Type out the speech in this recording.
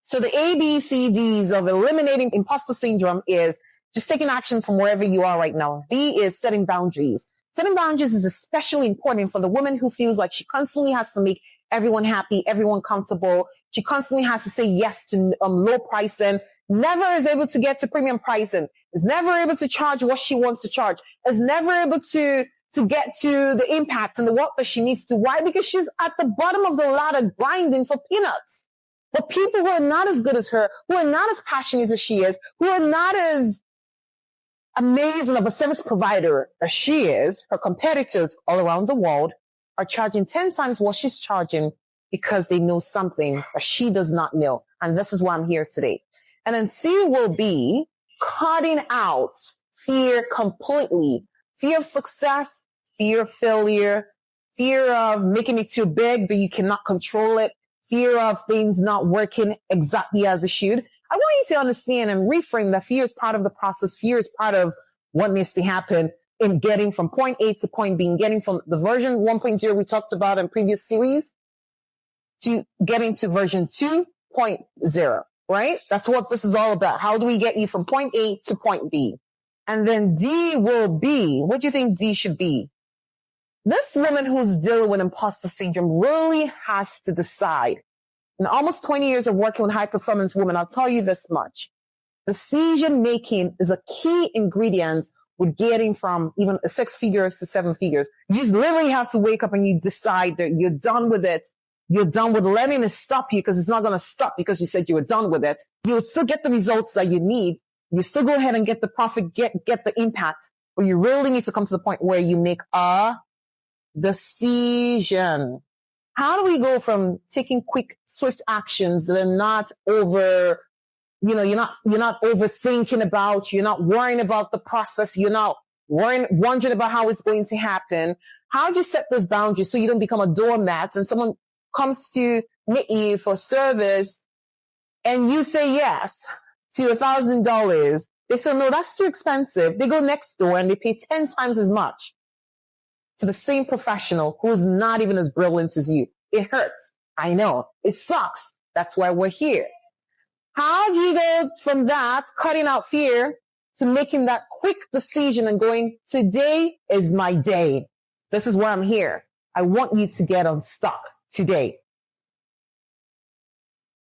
So the ABCDs of eliminating imposter syndrome is just taking action from wherever you are right now. B is setting boundaries. Setting boundaries is especially important for the woman who feels like she constantly has to make everyone happy, everyone comfortable. She constantly has to say yes to low pricing, never is able to get to premium pricing, is never able to charge what she wants to charge, is never able to get to the impact and the work that she needs to. Why? Because she's at the bottom of the ladder grinding for peanuts. But people who are not as good as her, who are not as passionate as she is, who are not as amazing of a service provider as she is, her competitors all around the world are charging 10 times what she's charging because they know something that she does not know. And this is why I'm here today. And then C will be cutting out fear completely. Fear of success, fear of failure, fear of making it too big that you cannot control it, fear of things not working exactly as it should. I want you to understand and reframe that fear is part of the process. Fear is part of what needs to happen in getting from point A to point B, getting from the version 1.0 we talked about in previous series to getting to version 2.0, right? That's what this is all about. How do we get you from point A to point B? And then D will be, what do you think D should be? This woman who's dealing with imposter syndrome really has to decide. In almost 20 years of working with high performance women, I'll tell you this much. Decision making is a key ingredient with getting from even 6 figures to 7 figures. You literally have to wake up and you decide that you're done with it. You're done with letting it stop you because it's not going to stop because you said you were done with it. You'll still get the results that you need. You still go ahead and get the profit, get the impact, but you really need to come to the point where you make a decision. How do we go from taking quick, swift actions that are not over, you're not overthinking about, you're not worrying about the process, you're not wondering about how it's going to happen. How do you set those boundaries so you don't become a doormat and someone comes to meet you for service and you say yes to $1,000? They say, no, that's too expensive. They go next door and they pay 10 times as much to the same professional who's not even as brilliant as you. It hurts. I know. It sucks. That's why we're here. How do you go from that, cutting out fear, to making that quick decision and going, today is my day. This is why I'm here. I want you to get unstuck today.